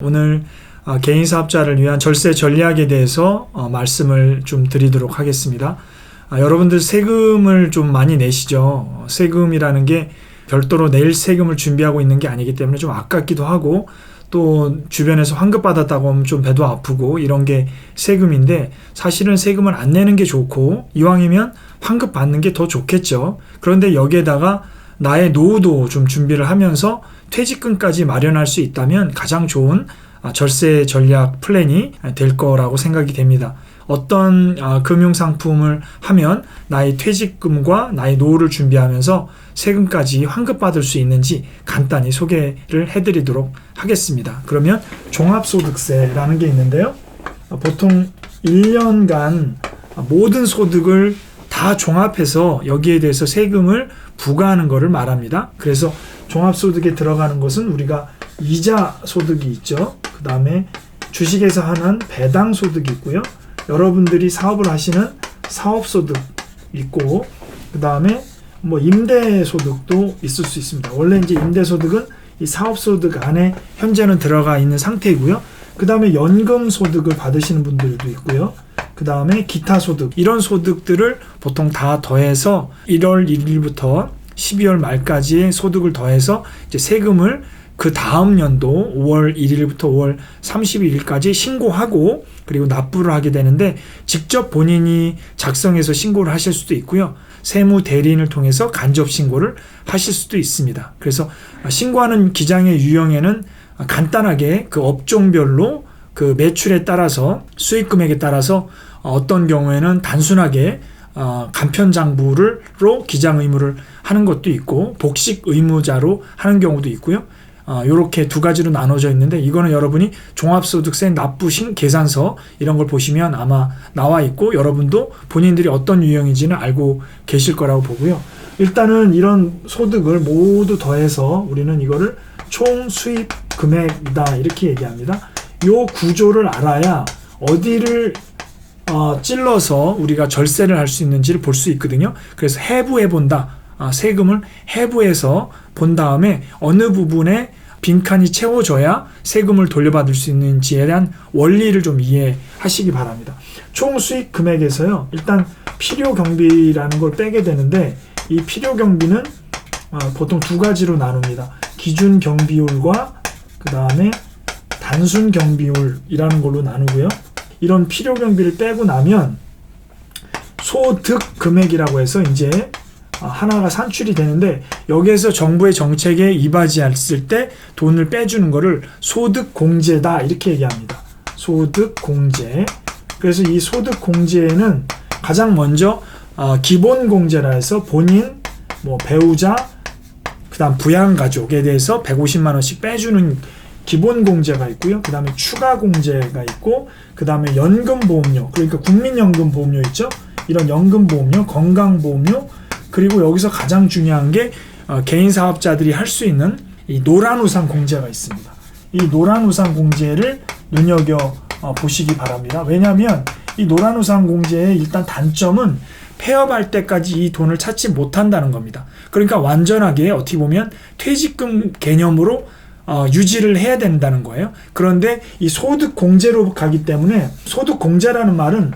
오늘 개인사업자를 위한 절세 전략에 대해서 말씀을 좀 드리도록 하겠습니다. 여러분들 세금을 좀 많이 내시죠. 세금이라는 게 별도로 낼 세금을 준비하고 있는 게 아니기 때문에 좀 아깝기도 하고, 또 주변에서 환급 받았다고 하면 좀 배도 아프고, 이런 게 세금인데 사실은 세금을 안 내는 게 좋고 이왕이면 환급 받는 게 더 좋겠죠. 그런데 여기에다가 나의 노후도 좀 준비를 하면서 퇴직금까지 마련할 수 있다면 가장 좋은 절세 전략 플랜이 될 거라고 생각이 됩니다. 어떤 금융상품을 하면 나의 퇴직금과 나의 노후를 준비하면서 세금까지 환급받을 수 있는지 간단히 소개를 해드리도록 하겠습니다. 그러면 종합소득세라는 게 있는데요. 보통 1년간 모든 소득을 다 종합해서 여기에 대해서 세금을 부과하는 것을 말합니다. 그래서 종합소득에 들어가는 것은 우리가 이자 소득이 있죠. 그 다음에 주식에서 하는 배당 소득이 있고요. 여러분들이 사업을 하시는 사업소득 있고, 그 다음에 임대소득도 있을 수 있습니다. 원래 이제 임대소득은 이 사업소득 안에 현재는 들어가 있는 상태이고요. 그 다음에 연금소득을 받으시는 분들도 있고요. 그 다음에 기타 소득, 이런 소득들을 보통 다 더해서 1월 1일부터 12월 말까지의 소득을 더해서 이제 세금을 그 다음 연도 5월 1일부터 5월 31일까지 신고하고, 그리고 납부를 하게 되는데, 직접 본인이 작성해서 신고를 하실 수도 있고요. 세무 대리인을 통해서 간접 신고를 하실 수도 있습니다. 그래서 신고하는 기장의 유형에는 간단하게 그 업종별로 그 매출에 따라서, 수익금액에 따라서 어떤 경우에는 단순하게 간편장부로 기장 의무를 하는 것도 있고, 복식 의무자로 하는 경우도 있고요. 이렇게 두 가지로 나눠져 있는데, 이거는 여러분이 종합소득세 납부 계산서 이런 걸 보시면 아마 나와 있고, 여러분도 본인들이 어떤 유형인지는 알고 계실 거라고 보고요. 일단은 이런 소득을 모두 더해서 우리는 이거를 총 수입 금액이다 이렇게 얘기합니다. 이 구조를 알아야 어디를 찔러서 우리가 절세를 할 수 있는지를 볼 수 있거든요. 그래서 해부해 본다. 세금을 해부해서 본 다음에 어느 부분에 빈칸이 채워져야 세금을 돌려받을 수 있는지에 대한 원리를 좀 이해하시기 바랍니다. 총 수익 금액에서요, 일단 필요 경비라는 걸 빼게 되는데, 이 필요 경비는 보통 두 가지로 나눕니다. 기준 경비율과 그 다음에 단순 경비율이라는 걸로 나누고요. 이런 필요 경비를 빼고 나면 소득 금액이라고 해서 이제 하나가 산출이 되는데, 여기에서 정부의 정책에 이바지했을 때 돈을 빼주는 거를 소득공제다 이렇게 얘기합니다. 소득공제. 그래서 이 소득공제에는 가장 먼저 기본공제라 해서 본인, 배우자, 그 다음 부양가족에 대해서 150만 원씩 빼주는 기본공제가 있고요. 그 다음에 추가공제가 있고, 그 다음에 연금보험료, 그러니까 국민연금보험료 있죠. 이런 연금보험료, 건강보험료, 그리고 여기서 가장 중요한 게 개인사업자들이 할 수 있는 이 노란우산 공제가 있습니다. 이 노란우산 공제를 눈여겨 보시기 바랍니다. 왜냐하면 이 노란우산 공제의 일단 단점은 폐업할 때까지 이 돈을 찾지 못한다는 겁니다. 그러니까 완전하게 어떻게 보면 퇴직금 개념으로 유지를 해야 된다는 거예요. 그런데 이 소득공제로 가기 때문에, 소득공제라는 말은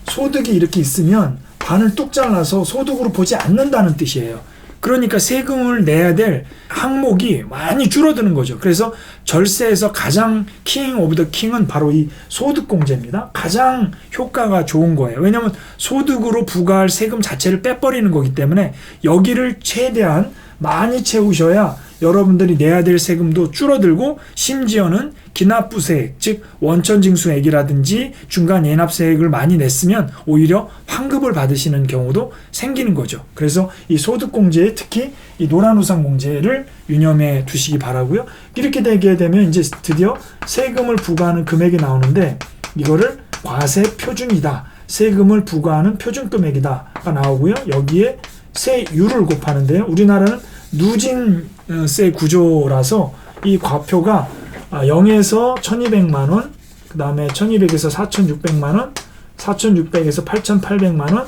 소득이 이렇게 있으면 반을 뚝 잘라서 소득으로 보지 않는다는 뜻이에요. 그러니까 세금을 내야 될 항목이 많이 줄어드는 거죠. 그래서 절세에서 가장 킹 오브 더 킹은 바로 이 소득공제입니다. 가장 효과가 좋은 거예요. 왜냐하면 소득으로 부과할 세금 자체를 빼버리는 거기 때문에 여기를 최대한 많이 채우셔야 여러분들이 내야 될 세금도 줄어들고, 심지어는 기납부세액, 즉 원천징수액이라든지 중간 예납세액을 많이 냈으면 오히려 환급을 받으시는 경우도 생기는 거죠. 그래서 이 소득공제에 특히 이 노란우산 공제를 유념해 두시기 바라고요. 이렇게 되게 되면 이제 드디어 세금을 부과하는 금액이 나오는데, 이거를 과세표준이다, 세금을 부과하는 표준금액이다가 나오고요. 여기에 세율을 곱하는데요. 우리나라는 누진세 구조라서 이 과표가 0에서 1200만원, 그 다음에 1200에서 4600만원, 4600에서 8800만원,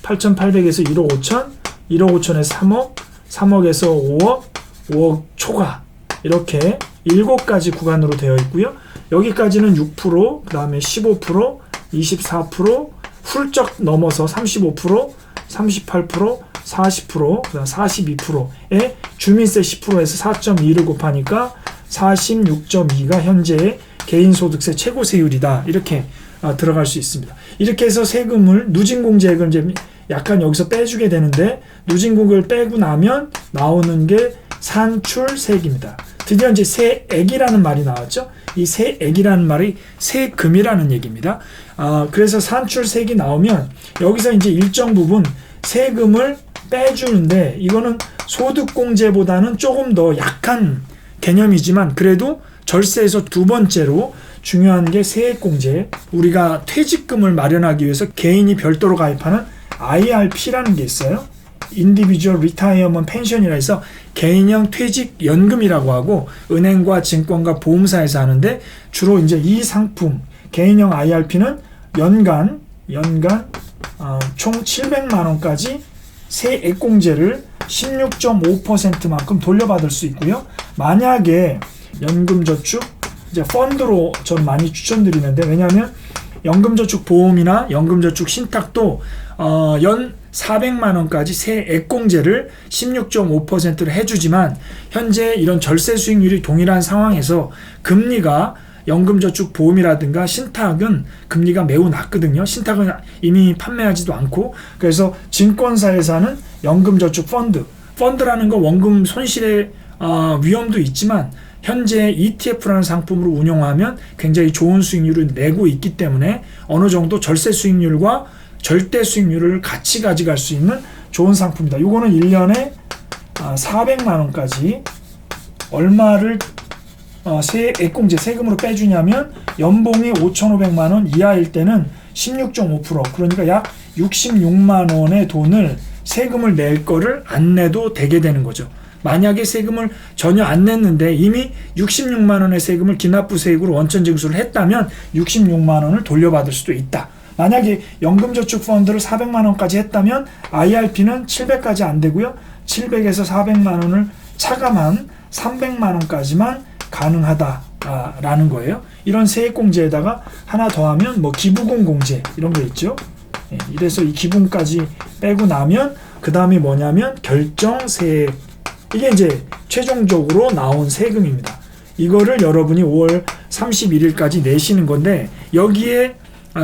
8800에서 1억 5천, 1억 5천에서 3억, 3억에서 5억, 5억 초과, 이렇게 7가지 구간으로 되어 있고요. 여기까지는 6%, 그 다음에 15%, 24%, 훌쩍 넘어서 35%, 38%, 40%, 그다음 42%에 주민세 10%에서 4.2를 곱하니까 46.2가 현재의 개인소득세 최고세율이다. 이렇게 들어갈 수 있습니다. 이렇게 해서 세금을 누진공제액을 이제 약간 여기서 빼주게 되는데, 누진공제를 빼고 나면 나오는 게 산출세액입니다. 드디어 이제 세액이라는 말이 나왔죠. 이 세액이라는 말이 세금이라는 얘기입니다. 그래서 산출세액이 나오면 여기서 이제 일정 부분 세금을 빼주는데, 이거는 소득공제보다는 조금 더 약한 개념이지만 그래도 절세에서 두 번째로 중요한 게 세액공제. 우리가 퇴직금을 마련하기 위해서 개인이 별도로 가입하는 IRP라는 게 있어요. Individual Retirement Pension이라 해서 개인형 퇴직연금이라고 하고, 은행과 증권과 보험사에서 하는데, 주로 이제 이 상품 개인형 IRP는 연간 총 700만 원까지 세액공제를 16.5%만큼 돌려받을 수 있고요. 만약에 연금저축 이제 펀드로 전 많이 추천드리는데, 왜냐하면 연금저축보험이나 연금저축 신탁도 연 400만 원까지 세액공제를 16.5%를 해주지만, 현재 이런 절세 수익률이 동일한 상황에서 금리가 연금저축보험이라든가 신탁은 금리가 매우 낮거든요. 신탁은 이미 판매하지도 않고, 그래서 증권사에서 하는 연금저축 펀드라는 거 원금 손실의 위험도 있지만 현재 ETF라는 상품으로 운용하면 굉장히 좋은 수익률을 내고 있기 때문에 어느 정도 절세 수익률과 절대 수익률을 같이 가져갈 수 있는 좋은 상품이다. 이거는 1년에 400만 원까지 얼마를 세액공제 세금으로 빼주냐면, 연봉이 5,500만 원 이하일 때는 16.5%, 그러니까 약 66만 원의 돈을 세금을 낼 거를 안 내도 되게 되는 거죠. 만약에 세금을 전혀 안 냈는데 이미 66만 원의 세금을 기납부세액으로 원천징수를 했다면 66만 원을 돌려받을 수도 있다. 만약에 연금저축펀드를 400만 원까지 했다면 IRP는 700까지 안 되고요. 700에서 400만 원을 차감한 300만 원까지만 가능하다라는 거예요. 이런 세액공제에다가 하나 더하면 뭐 기부금 공제 이런 거 있죠. 이래서 이 기분까지 빼고 나면 그 다음이 뭐냐면 결정세액. 이게 이제 최종적으로 나온 세금입니다. 이거를 여러분이 5월 31일까지 내시는 건데, 여기에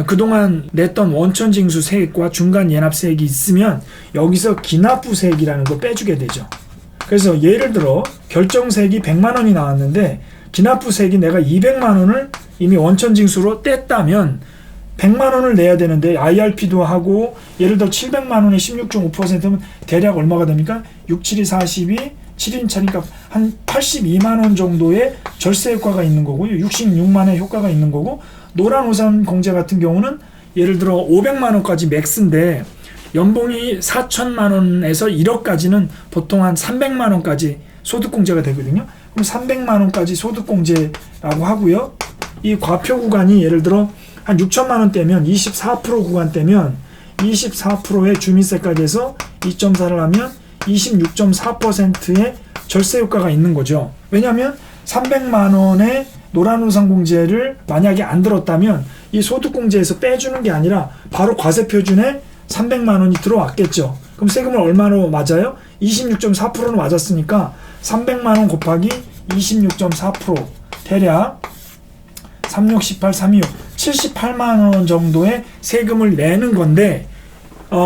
그동안 냈던 원천징수 세액과 중간 예납세액이 있으면 여기서 기납부세액이라는 거 빼주게 되죠. 그래서 예를 들어 결정세액이 100만 원이 나왔는데 기납부세액이 내가 200만 원을 이미 원천징수로 뗐다면 100만 원을 내야 되는데, IRP도 하고 예를 들어 700만 원에 16.5%면 대략 얼마가 됩니까? 6, 7이 42, 7인 차니까 한 82만 원 정도의 절세 효과가 있는 거고요. 66만 원의 효과가 있는 거고, 노란우산 공제 같은 경우는 예를 들어 500만 원까지 맥스인데 연봉이 4천만 원에서 1억까지는 보통 한 300만 원까지 소득공제가 되거든요. 그럼 300만 원까지 소득공제라고 하고요. 이 과표 구간이 예를 들어 한 6천만 원대면 24% 구간대면 24%의 주민세까지 해서 2.4를 하면 26.4%의 절세 효과가 있는 거죠. 왜냐하면 300만 원의 노란우산 공제를 만약에 안 들었다면 이 소득공제에서 빼주는 게 아니라 바로 과세표준에 300만 원이 들어왔겠죠. 그럼 세금을 얼마로 맞아요? 26.4%는 맞았으니까 300만 원 곱하기 26.4% 대략 36, 18, 326 78만 원 정도의 세금을 내는 건데,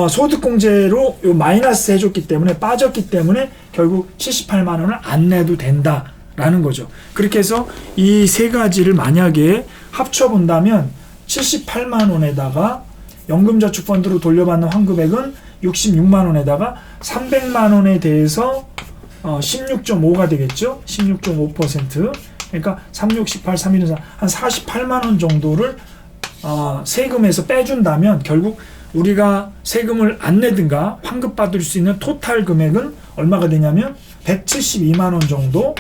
소득공제로 마이너스 해줬기 때문에 빠졌기 때문에 결국 78만 원을 안 내도 된다라는 거죠. 그렇게 해서 이 세 가지를 만약에 합쳐본다면 78만 원에다가 연금저축펀드로 돌려받는 환급액은 66만 원에다가 300만 원에 대해서 16.5가 되겠죠. 16.5%. 그러니까 36, 18, 31, 한 48만 원 정도를 세금에서 빼준다면 결국 우리가 세금을 안 내든가 환급받을 수 있는 토탈 금액은 얼마가 되냐면 172만 원 정도,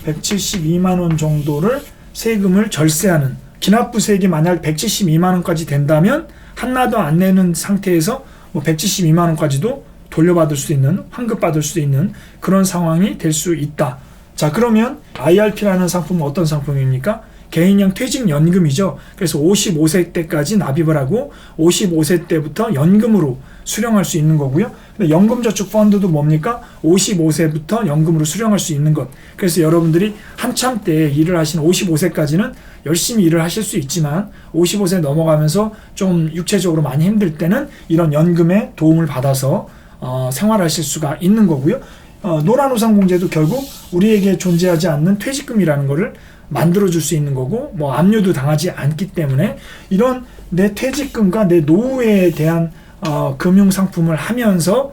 172만 원 정도를 세금을 절세하는, 기납부세액이 만약 172만 원까지 된다면 하나도 안 내는 상태에서 뭐 172만 원까지도 돌려받을 수 있는, 환급받을 수 있는 그런 상황이 될 수 있다. 자, 그러면 IRP라는 상품은 어떤 상품입니까? 개인형 퇴직연금이죠. 그래서 55세 때까지 납입을 하고 55세 때부터 연금으로 수령할 수 있는 거고요. 근데 연금저축펀드도 뭡니까? 55세부터 연금으로 수령할 수 있는 것. 그래서 여러분들이 한참 때 일을 하신 55세까지는 열심히 일을 하실 수 있지만 55세 넘어가면서 좀 육체적으로 많이 힘들 때는 이런 연금의 도움을 받아서 생활하실 수가 있는 거고요. 노란우산공제도 결국 우리에게 존재하지 않는 퇴직금이라는 거를 만들어줄 수 있는 거고, 뭐 압류도 당하지 않기 때문에 이런 내 퇴직금과 내 노후에 대한 금융상품을 하면서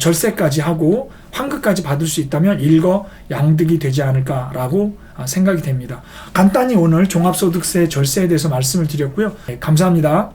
절세까지 하고 환급까지 받을 수 있다면 일거양득이 되지 않을까라고 생각이 됩니다. 간단히 오늘 종합소득세 절세에 대해서 말씀을 드렸고요. 감사합니다.